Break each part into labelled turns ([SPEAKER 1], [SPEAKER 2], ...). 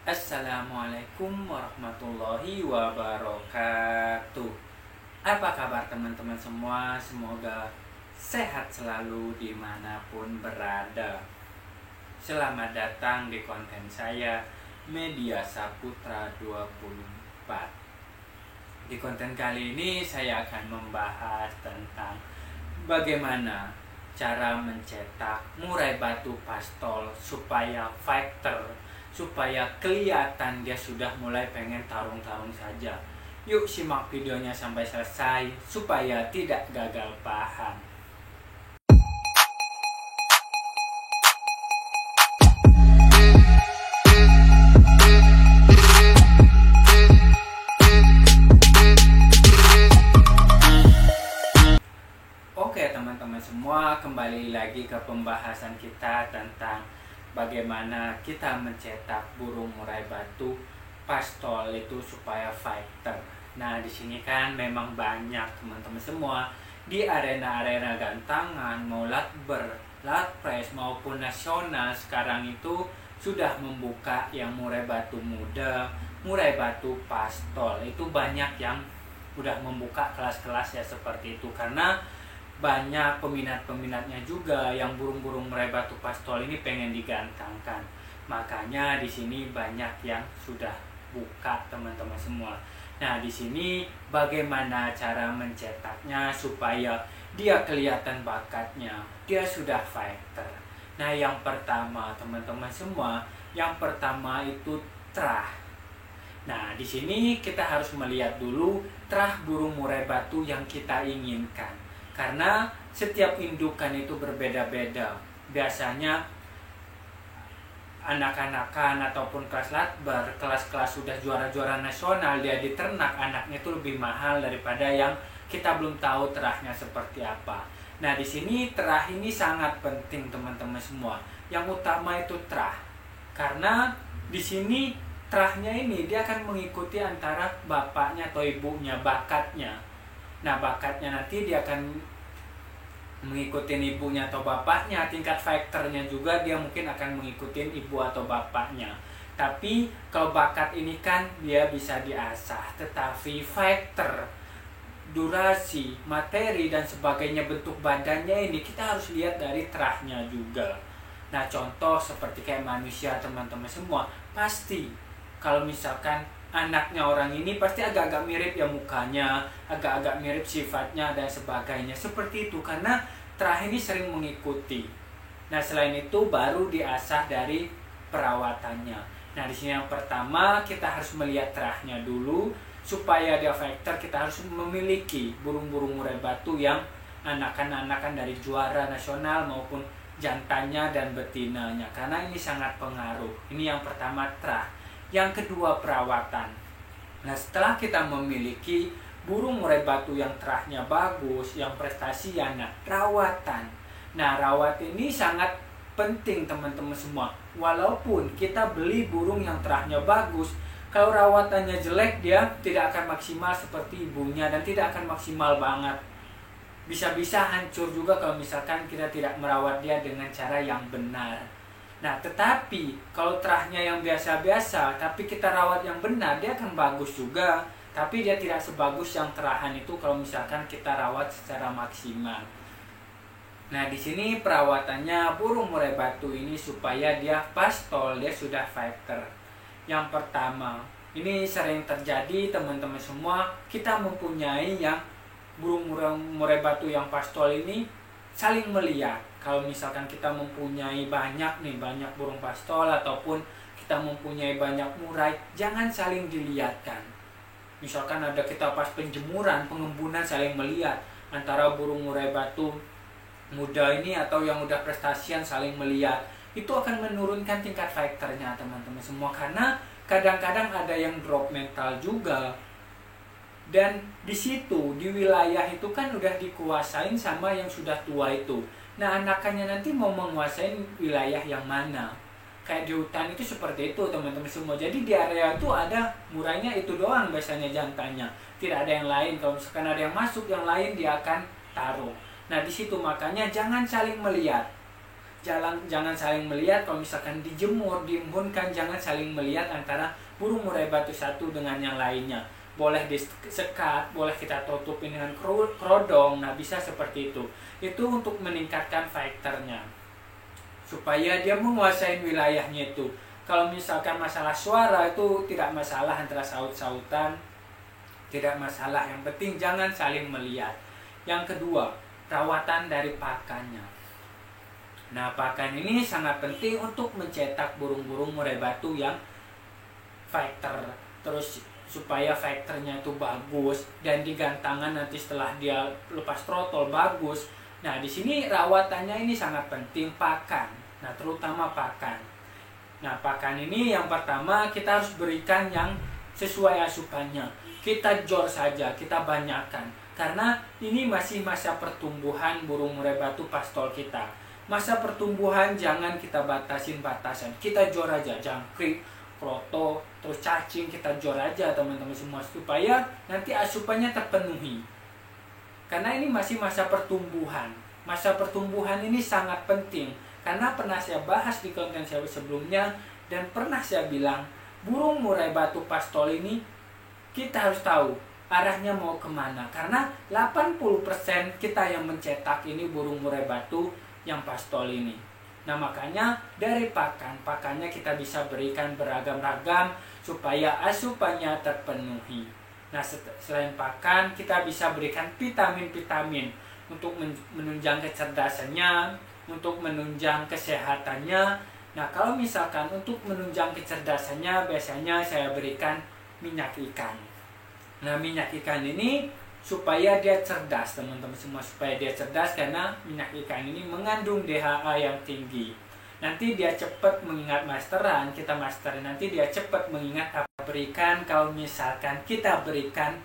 [SPEAKER 1] Assalamualaikum warahmatullahi wabarakatuh. Apa kabar teman-teman semua? Semoga sehat selalu dimanapun berada. Selamat datang di konten saya, Media Saputra 24. Di konten kali ini saya akan membahas tentang bagaimana cara mencetak murai batu pastol supaya fighter, supaya kelihatan dia sudah mulai pengen tarung-tarung saja. Yuk simak videonya sampai selesai supaya tidak gagal paham. Oke teman-teman semua, kembali lagi ke pembahasan kita tentang bagaimana kita mencetak burung murai batu pastol itu supaya fighter. Nah, di sini kan memang banyak teman-teman semua di arena-arena gantangan, mau latber, latpres maupun nasional sekarang itu sudah membuka yang murai batu muda, murai batu pastol. Itu banyak yang udah membuka kelas-kelas ya seperti itu karena banyak peminat-peminatnya juga yang burung-burung murai batu pastol ini pengen digantangkan. Makanya di sini banyak yang sudah buka teman-teman semua. Nah, di sini bagaimana cara mencetaknya supaya dia kelihatan bakatnya, dia sudah fighter. Nah, yang pertama teman-teman semua, yang pertama itu terah. Nah, di sini kita harus melihat dulu terah burung murai batu yang kita inginkan. Karena setiap indukan itu berbeda-beda. Biasanya anak-anakan ataupun kelas latbar, kelas-kelas sudah juara-juara nasional, dia diternak anaknya itu lebih mahal daripada yang kita belum tahu terahnya seperti apa. Nah, di sini terah ini sangat penting teman-teman semua. Yang utama itu terah. Karena di sini terahnya ini dia akan mengikuti antara bapaknya atau ibunya, bakatnya. Nah, bakatnya nanti dia akan mengikuti ibunya atau bapaknya, tingkat fighternya juga dia mungkin akan mengikuti ibu atau bapaknya. Tapi kalau bakat ini kan dia bisa diasah, tetapi fighter, durasi, materi dan sebagainya, bentuk badannya ini kita harus lihat dari terahnya juga. Nah, contoh seperti kayak manusia teman-teman semua, pasti kalau misalkan anaknya orang ini pasti agak-agak mirip ya mukanya, agak-agak mirip sifatnya dan sebagainya. Seperti itu karena terah ini sering mengikuti. Nah, selain itu baru diasah dari perawatannya. Nah, di sini yang pertama kita harus melihat terahnya dulu supaya dia fighter. Kita harus memiliki burung-burung murai batu yang anakan-anakan dari juara nasional maupun jantannya dan betinanya karena ini sangat pengaruh. Ini yang pertama terah. Yang kedua perawatan. Nah, setelah kita memiliki burung murai batu yang terahnya bagus, yang prestasinya, nah, rawatan. Nah, rawat ini sangat penting teman-teman semua. Walaupun kita beli burung yang terahnya bagus, kalau rawatannya jelek dia tidak akan maksimal seperti ibunya dan tidak akan maksimal banget. Bisa-bisa hancur juga kalau misalkan kita tidak merawat dia dengan cara yang benar. Nah, tetapi kalau terahnya yang biasa-biasa, tapi kita rawat yang benar, dia akan bagus juga. Tapi dia tidak sebagus yang terahan itu kalau misalkan kita rawat secara maksimal. Nah, di sini perawatannya burung murai batu ini supaya dia pastol, dia sudah fighter. Yang pertama, ini sering terjadi teman-teman semua, kita mempunyai yang burung murai batu yang pastol ini saling melihat. Kalau misalkan kita mempunyai banyak burung pastol ataupun kita mempunyai banyak murai, jangan saling dilihatkan. Misalkan ada kita pas penjemuran, pengembunan saling melihat antara burung murai batu muda ini atau yang udah prestasian saling melihat. Itu akan menurunkan tingkat fighternya teman-teman semua karena kadang-kadang ada yang drop mental juga. Dan di situ di wilayah itu kan udah dikuasain sama yang sudah tua itu. Nah, anakannya nanti mau menguasai wilayah yang mana? Kayak di hutan itu seperti itu teman-teman semua. Jadi di area itu ada murainya itu doang biasanya jantannya. Tidak ada yang lain. Kalau misalkan ada yang masuk yang lain dia akan taruh. Nah, di situ makanya jangan saling melihat. jangan saling melihat. Kalau misalkan dijemur, diembunkan, jangan saling melihat antara burung murai batu satu dengan yang lainnya. Boleh disekat, boleh kita tutupin dengan kerodong. Nah, bisa seperti itu. Itu untuk meningkatkan fighternya, supaya dia menguasai wilayahnya itu. Kalau misalkan masalah suara itu tidak masalah, antara saut-sautan tidak masalah. Yang penting jangan saling melihat. Yang kedua, rawatan dari pakannya. Nah, pakan ini sangat penting untuk mencetak burung-burung murai batu yang fighter. Terus supaya fighternya itu bagus dan digantangan nanti setelah dia lepas trotol bagus. Nah, di sini rawatannya ini sangat penting, pakan. Nah, terutama pakan. Nah, pakan ini yang pertama kita harus berikan yang sesuai asupannya. Kita jor saja, kita banyakkan. Karena ini masih masa pertumbuhan burung murai batu pastol kita. Masa pertumbuhan jangan kita batasin-batasan. Kita jor aja, jangkrik, kroto, terus cacing, kita jor aja teman-teman semua. Supaya nanti asupannya terpenuhi. Karena ini masih masa pertumbuhan. Masa pertumbuhan ini sangat penting. Karena pernah saya bahas di konten saya sebelumnya, dan pernah saya bilang, burung murai batu pastol ini kita harus tahu arahnya mau kemana. Karena 80% kita yang mencetak ini burung murai batu yang pastol ini. Nah, makanya dari pakannya kita bisa berikan beragam-ragam supaya asupannya terpenuhi. Nah, selain pakan, kita bisa berikan vitamin-vitamin untuk menunjang kecerdasannya, untuk menunjang kesehatannya. Nah, kalau misalkan untuk menunjang kecerdasannya, biasanya saya berikan minyak ikan. Nah, minyak ikan ini supaya dia cerdas, teman-teman semua. Supaya dia cerdas karena minyak ikan ini mengandung DHA yang tinggi. Nanti dia cepat mengingat masteran, kita masterin, nanti dia cepat mengingat apa berikan. Kalau misalkan kita berikan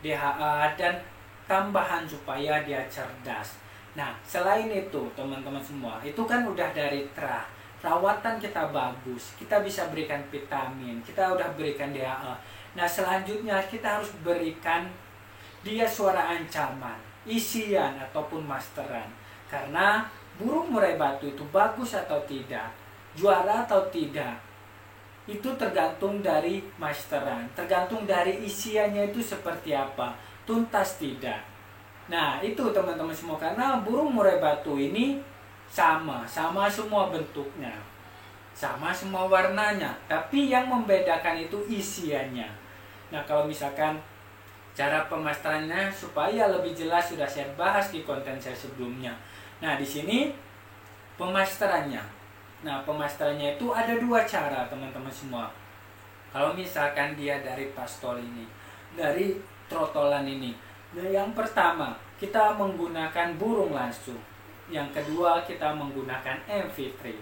[SPEAKER 1] DHA dan tambahan supaya dia cerdas. Nah, selain itu teman-teman semua, itu kan udah dari terah. Rawatan kita bagus, kita bisa berikan vitamin, kita udah berikan DHA. Nah, selanjutnya kita harus berikan dia suara ancaman, isian ataupun masteran. Karena burung murai batu itu bagus atau tidak, juara atau tidak, itu tergantung dari masteran, tergantung dari isiannya itu seperti apa, tuntas tidak. Nah, itu teman-teman semua, karena burung murai batu ini sama semua bentuknya, sama semua warnanya, tapi yang membedakan itu isiannya. Nah, kalau misalkan cara pemasterannya supaya lebih jelas sudah saya bahas di konten saya sebelumnya. Nah, di sini pemasterannya. Nah, pemasterannya itu ada dua cara teman-teman semua. Kalau misalkan dia dari pastol ini, dari trotolan ini. Nah, yang pertama, kita menggunakan burung langsung. Yang kedua, kita menggunakan MV3.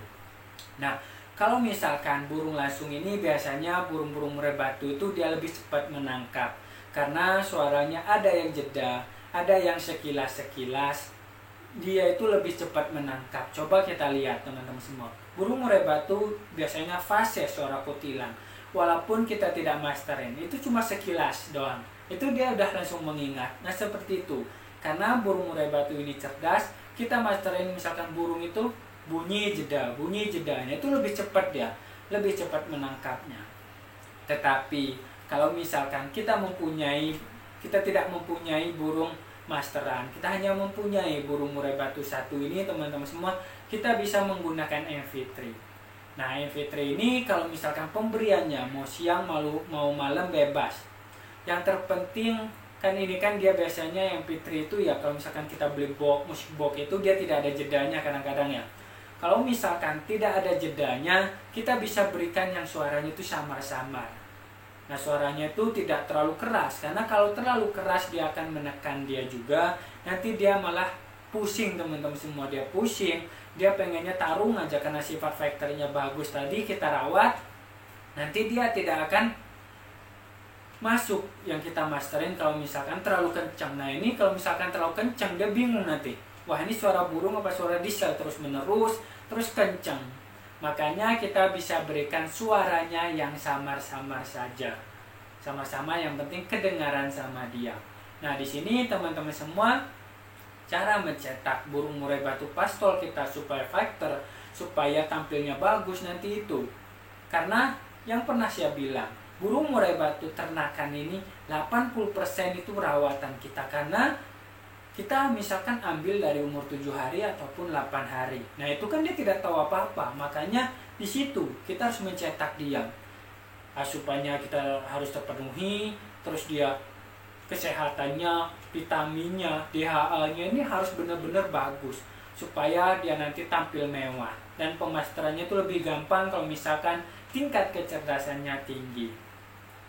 [SPEAKER 1] Nah, kalau misalkan burung langsung ini biasanya burung-burung murai batu itu dia lebih cepat menangkap. Karena suaranya ada yang jeda, ada yang sekilas-sekilas. Dia itu lebih cepat menangkap. Coba kita lihat teman-teman semua. Burung murai batu biasanya fase suara kutilan. Walaupun kita tidak masterin, itu cuma sekilas doang. Itu dia udah langsung mengingat. Nah, seperti itu. Karena burung murai batu ini cerdas, kita masterin misalkan burung itu bunyi jedanya itu lebih cepat dia, lebih cepat menangkapnya. Tetapi kalau misalkan kita tidak mempunyai burung masteran, kita hanya mempunyai burung murai batu satu ini teman-teman semua, kita bisa menggunakan MV3. Nah, MV3 ini kalau misalkan pemberiannya mau siang mau malam bebas. Yang terpenting kan ini kan dia biasanya MP3 itu ya, kalau misalkan kita beli musik box itu dia tidak ada jedanya kadang-kadang ya. Kalau misalkan tidak ada jedanya, kita bisa berikan yang suaranya itu samar-samar. Nah, suaranya itu tidak terlalu keras, karena kalau terlalu keras dia akan menekan dia juga. Nanti dia malah pusing teman-teman semua, dia pusing. Dia pengennya tarung aja karena sifat faktornya bagus tadi kita rawat. Nanti dia tidak akan masuk yang kita masterin kalau misalkan terlalu kencang. Nah, ini kalau misalkan terlalu kencang dia bingung nanti. Wah, ini suara burung apa suara diesel terus menerus, terus kencang. Makanya kita bisa berikan suaranya yang samar-samar saja. Sama-sama yang penting kedengaran sama dia. Nah, di sini teman-teman semua cara mencetak burung murai batu pastol kita supaya fighter, supaya tampilnya bagus nanti itu. Karena yang pernah saya bilang, burung murai batu ternakan ini 80% itu rawatan kita, karena kita misalkan ambil dari umur 7 hari ataupun 8 hari. Nah, itu kan dia tidak tahu apa-apa. Makanya di situ kita harus mencetak dia. Asupannya kita harus terpenuhi, terus dia kesehatannya, vitaminnya, DHA-nya ini harus benar-benar bagus supaya dia nanti tampil mewah. Dan pemasterannya itu lebih gampang kalau misalkan tingkat kecerdasannya tinggi.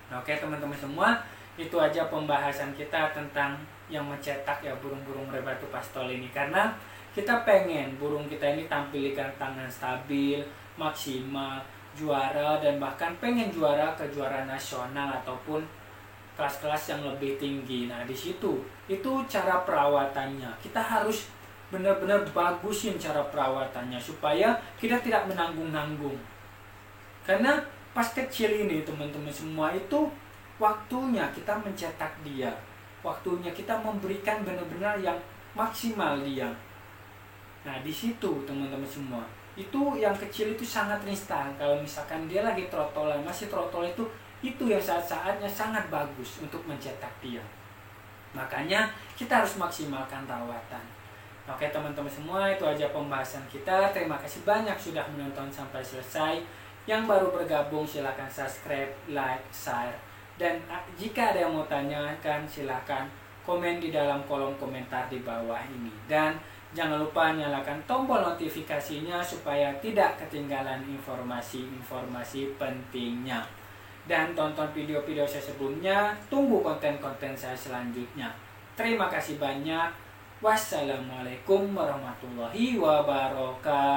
[SPEAKER 1] Oke teman-teman semua, itu aja pembahasan kita tentang yang mencetak ya burung-burung murai batu pastol ini. Karena kita pengen burung kita ini tampil ikan tangan stabil, maksimal, juara, dan bahkan pengen juara ke juara nasional ataupun kelas-kelas yang lebih tinggi. Nah di situ itu cara perawatannya kita harus benar-benar bagusin cara perawatannya supaya kita tidak menanggung-nanggung. Karena pas kecil ini teman-teman semua itu waktunya kita mencetak dia, waktunya kita memberikan benar-benar yang maksimal dia. Nah di situ teman-teman semua, itu yang kecil itu sangat instan. Kalau misalkan dia lagi trotolan, masih trotol itu yang saat-saatnya sangat bagus untuk mencetak dia. Makanya kita harus maksimalkan rawatan. Oke teman-teman semua, itu aja pembahasan kita. Terima kasih banyak sudah menonton sampai selesai. Yang baru bergabung silahkan subscribe, like, share. Dan jika ada yang mau tanyakan silahkan komen di dalam kolom komentar di bawah ini. Dan jangan lupa nyalakan tombol notifikasinya supaya tidak ketinggalan informasi-informasi pentingnya. Dan tonton video-video saya sebelumnya, tunggu konten-konten saya selanjutnya. Terima kasih banyak. Wassalamualaikum warahmatullahi wabarakatuh.